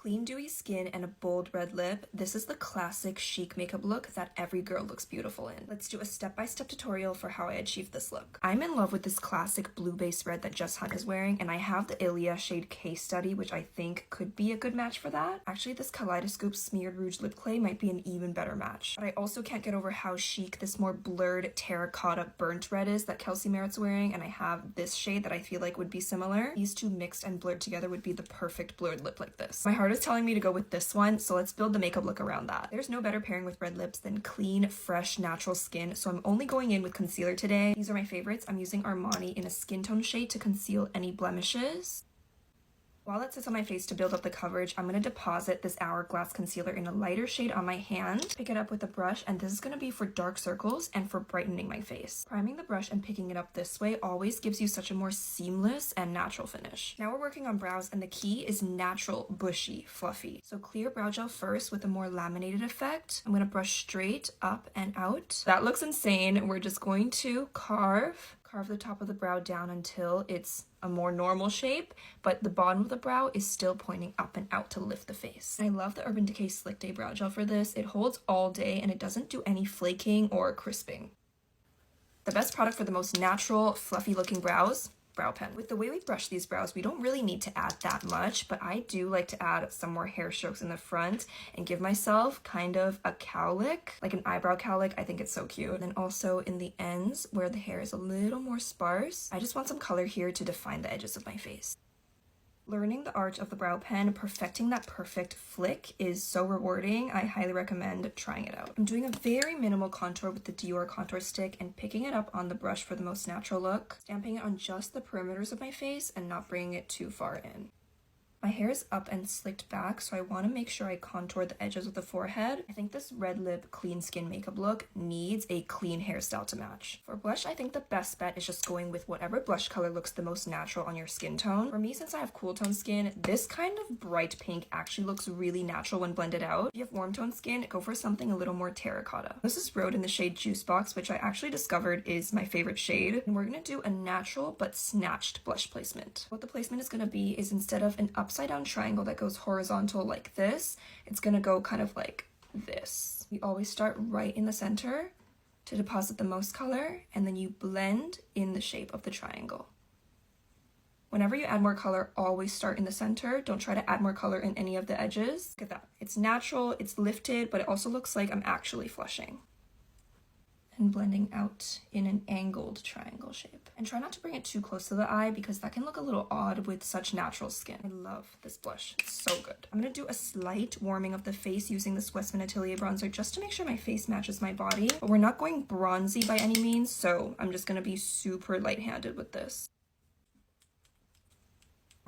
Clean, dewy skin and a bold red lip. This is the classic chic makeup look that every girl looks beautiful in. Let's do a step-by-step tutorial for how I achieved this look. I'm in love with this classic blue base red that Just Hunt is wearing, and I have the Ilia shade Case Study, which I think could be a good match for that. Actually, this Kaleidoscope Smeared Rouge Lip Clay might be an even better match. But I also can't get over how chic this more blurred terracotta burnt red is that Kelsey Merritt's wearing, and I have this shade that I feel like would be similar. These two mixed and blurred together would be the perfect blurred lip like this. My heart is telling me to go with this one, so let's build the makeup look around that. There's no better pairing with red lips than clean, fresh, natural skin, so I'm only going in with concealer today. These are my favorites. I'm using Armani in a skin tone shade to conceal any blemishes. While it sits on my face to build up the coverage, I'm going to deposit this Hourglass concealer in a lighter shade on my hand. Pick it up with a brush, and this is going to be for dark circles and for brightening my face. Priming the brush and picking it up this way always gives you such a more seamless and natural finish. Now we're working on brows, and the key is natural, bushy, fluffy. So clear brow gel first with a more laminated effect. I'm going to brush straight up and out. That looks insane. We're just going to carve the top of the brow down until it's a more normal shape, but the bottom of the brow is still pointing up and out to lift the face. I love the Urban Decay Slick Day Brow Gel for this. It holds all day and it doesn't do any flaking or crisping. The best product for the most natural, fluffy looking brows, brow pen. With the way we brush these brows, we don't really need to add that much, but I do like to add some more hair strokes in the front and give myself kind of a cowlick, like an eyebrow cowlick. I think it's so cute. And then also in the ends where the hair is a little more sparse, I just want some color here to define the edges of my face. Learning the art of the brow pen, perfecting that perfect flick is so rewarding. I highly recommend trying it out. I'm doing a very minimal contour with the Dior contour stick and picking it up on the brush for the most natural look, stamping it on just the perimeters of my face and not bringing it too far in. My hair is up and slicked back, so I want to make sure I contour the edges of the forehead. I think this red lip, clean skin makeup look needs a clean hairstyle to match. For blush, I think the best bet is just going with whatever blush color looks the most natural on your skin tone. For me, since I have cool tone skin, this kind of bright pink actually looks really natural when blended out. If you have warm tone skin, go for something a little more terracotta. This is Rhode in the shade Juice Box, which I actually discovered is my favorite shade. And we're going to do a natural but snatched blush placement. What the placement is going to be is instead of an upside down triangle that goes horizontal like this, it's gonna go kind of like this. We always start right in the center to deposit the most color, and then you blend in the shape of the triangle. Whenever you add more color, always start in the center. Don't try to add more color in any of the edges. Look at that. It's natural, it's lifted, but it also looks like I'm actually flushing. And blending out in an angled triangle shape. And try not to bring it too close to the eye because that can look a little odd with such natural skin. I love this blush. It's so good. I'm going to do a slight warming of the face using this Westman Atelier bronzer just to make sure my face matches my body. But we're not going bronzy by any means, so I'm just going to be super light-handed with this.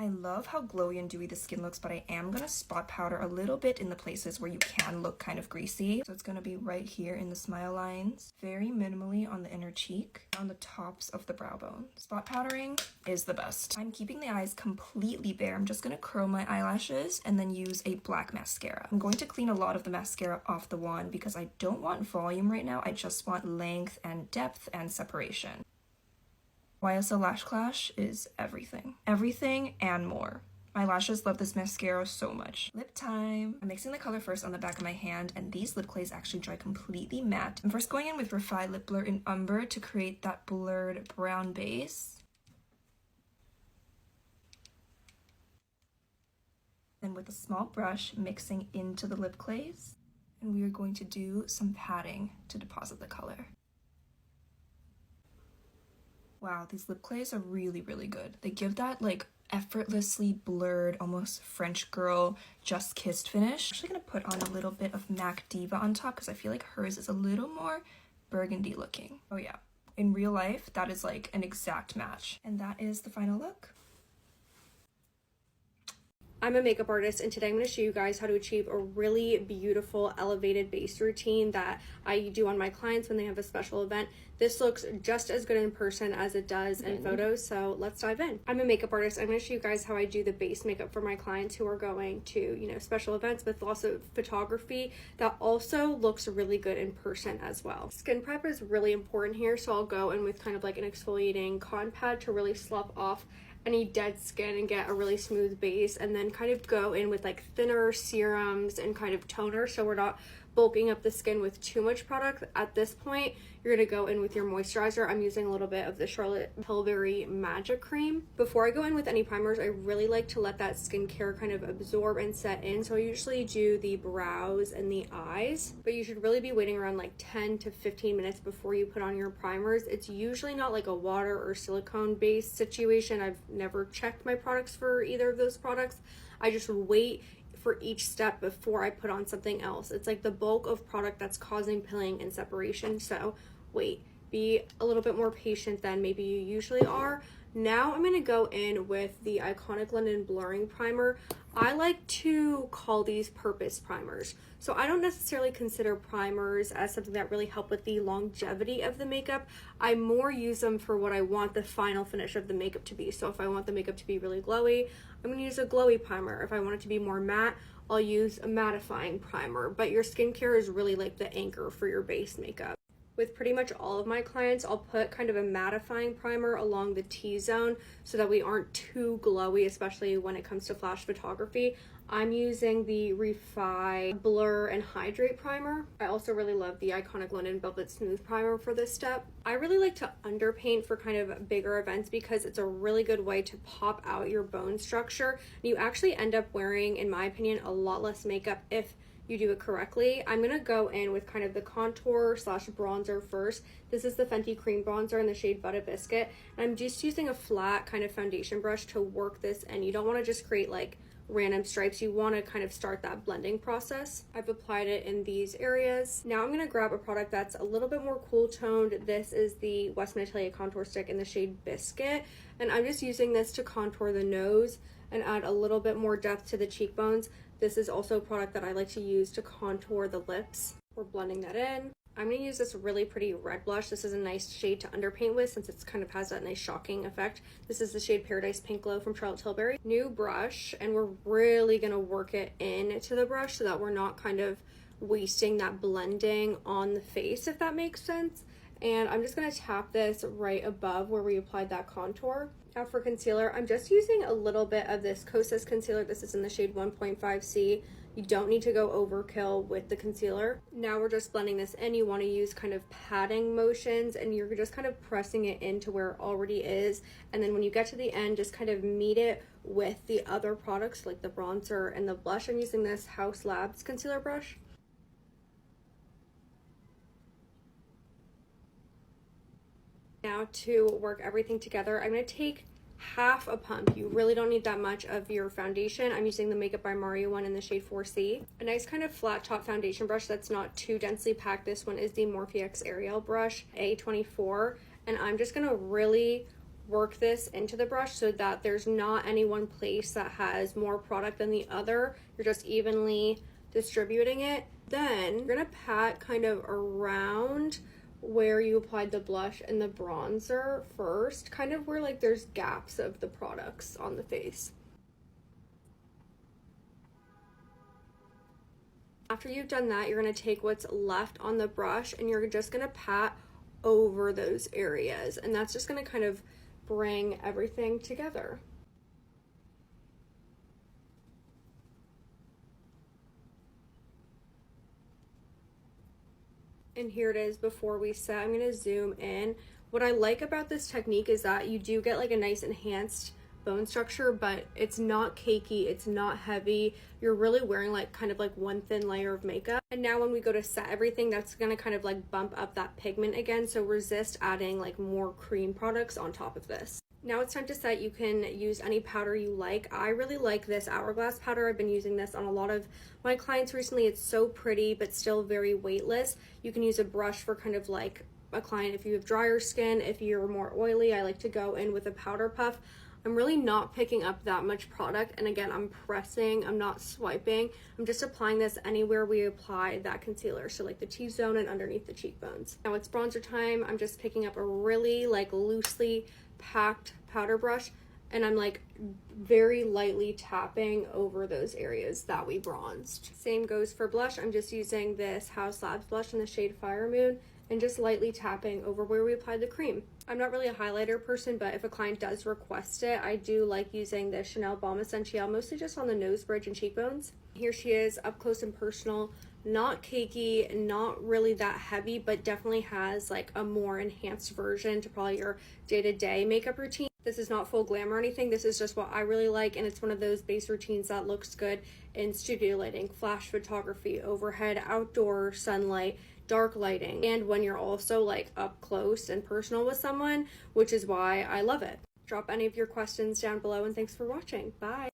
I love how glowy and dewy the skin looks, but I am going to spot powder a little bit in the places where you can look kind of greasy. So it's going to be right here in the smile lines, very minimally on the inner cheek, on the tops of the brow bone. Spot powdering is the best. I'm keeping the eyes completely bare. I'm just going to curl my eyelashes and then use a black mascara. I'm going to clean a lot of the mascara off the wand because I don't want volume right now. I just want length and depth and separation. YSL Lash Clash is everything. Everything and more. My lashes love this mascara so much. Lip time. I'm mixing the color first on the back of my hand, and these lip clays actually dry completely matte. I'm first going in with Refi Lip Blur in Umber to create that blurred brown base. Then with a small brush, mixing into the lip clays. And we are going to do some patting to deposit the color. Wow, these lip clays are really, really good. They give that like effortlessly blurred, almost French girl just kissed finish. I'm actually gonna put on a little bit of MAC Diva on top because I feel like hers is a little more burgundy looking. Oh yeah, in real life, that is like an exact match. And that is the final look. I'm a makeup artist, and today I'm going to show you guys how to achieve a really beautiful elevated base routine that I do on my clients when they have a special event. This looks just as good in person as it does in photos, so let's dive in. I'm a makeup artist. I'm going to show you guys how I do the base makeup for my clients who are going to, you know, special events with lots of photography that also looks really good in person as well. Skin prep is really important here, so I'll go in with kind of like an exfoliating cotton pad to really slough off any dead skin and get a really smooth base, and then kind of go in with like thinner serums and kind of toner, so we're not bulking up the skin with too much product. At this point, you're going to go in with your moisturizer. I'm using a little bit of the Charlotte Tilbury Magic Cream. Before I go in with any primers, I really like to let that skincare kind of absorb and set in. So I usually do the brows and the eyes, but you should really be waiting around like 10 to 15 minutes before you put on your primers. It's usually not like a water or silicone based situation. I've never checked my products for either of those products. I just wait for each step before I put on something else. It's like the bulk of product that's causing pilling and separation. So wait, be a little bit more patient than maybe you usually are. Now I'm going to go in with the Iconic London Blurring Primer. I like to call these purpose primers. So I don't necessarily consider primers as something that really help with the longevity of the makeup. I more use them for what I want the final finish of the makeup to be. So if I want the makeup to be really glowy, I'm going to use a glowy primer. If I want it to be more matte, I'll use a mattifying primer. But your skincare is really like the anchor for your base makeup. With pretty much all of my clients, I'll put kind of a mattifying primer along the T-zone so that we aren't too glowy, especially when it comes to flash photography. I'm using the Refi Blur and Hydrate Primer. I also really love the Iconic London Velvet Smooth Primer for this step. I really like to underpaint for kind of bigger events because it's a really good way to pop out your bone structure. You actually end up wearing, in my opinion, a lot less makeup if you do it correctly. I'm gonna go in with kind of the contour slash bronzer first. This is the Fenty Cream Bronzer in the shade Butter Biscuit. And I'm just using a flat kind of foundation brush to work this in. You don't wanna just create like random stripes. You wanna kind of start that blending process. I've applied it in these areas. Now I'm gonna grab a product that's a little bit more cool toned. This is the Westman Atelier Contour Stick in the shade Biscuit. And I'm just using this to contour the nose and add a little bit more depth to the cheekbones. This is also a product that I like to use to contour the lips. We're blending that in. I'm going to use this really pretty red blush. This is a nice shade to underpaint with since it kind of has that nice shocking effect. This is the shade Paradise Pink Glow from Charlotte Tilbury. New brush, and we're really going to work it into the brush so that we're not kind of wasting that blending on the face, if that makes sense. And I'm just going to tap this right above where we applied that contour. Now for concealer, I'm just using a little bit of this Kosas concealer. This is in the shade 1.5C. You don't need to go overkill with the concealer. Now we're just blending this in. You want to use kind of patting motions, and you're just kind of pressing it into where it already is. And then when you get to the end, just kind of meet it with the other products like the bronzer and the blush. I'm using this House Labs concealer brush. Now to work everything together, I'm going to take half a pump. You really don't need that much of your foundation. I'm using the Makeup by Mario one in the shade 4C. A nice kind of flat top foundation brush that's not too densely packed. This one is the Morphe X Ariel brush, A24. And I'm just going to really work this into the brush so that there's not any one place that has more product than the other. You're just evenly distributing it. Then you're going to pat kind of around where you applied the blush and the bronzer first, kind of where like there's gaps of the products on the face. After you've done that, you're going to take what's left on the brush and you're just going to pat over those areas, and that's just going to kind of bring everything together. And here it is before we set. I'm going to zoom in. What I like about this technique is that you do get like a nice enhanced bone structure, but it's not cakey, it's not heavy. You're really wearing like kind of like one thin layer of makeup. And now when we go to set everything, that's going to kind of like bump up that pigment again, so resist adding like more cream products on top of this. Now it's time to set. You can use any powder you like. I really like this Hourglass powder. I've been using this on a lot of my clients recently. It's so pretty but still very weightless. You can use a brush for kind of like a client if you have drier skin. If you're more oily, I like to go in with a powder puff. I'm really not picking up that much product, and again, I'm pressing, I'm not swiping. I'm just applying this anywhere we apply that concealer, so like the T-zone and underneath the cheekbones. Now it's bronzer time. I'm just picking up a really like loosely packed powder brush, and I'm like very lightly tapping over those areas that we bronzed. Same goes for blush. I'm just using this House Labs blush in the shade Fire Moon, and just lightly tapping over where we applied the cream. I'm not really a highlighter person, but if a client does request it, I do like using the Chanel Balm Essential, mostly just on the nose bridge and cheekbones. Here she is, up close and personal, not cakey, not really that heavy, but definitely has like a more enhanced version to probably your day-to-day makeup routine. This is not full glam or anything, this is just what I really like, and it's one of those base routines that looks good in studio lighting, flash photography, overhead, outdoor sunlight, dark lighting, and when you're also like up close and personal with someone, which is why I love it. Drop any of your questions down below, and thanks for watching. Bye.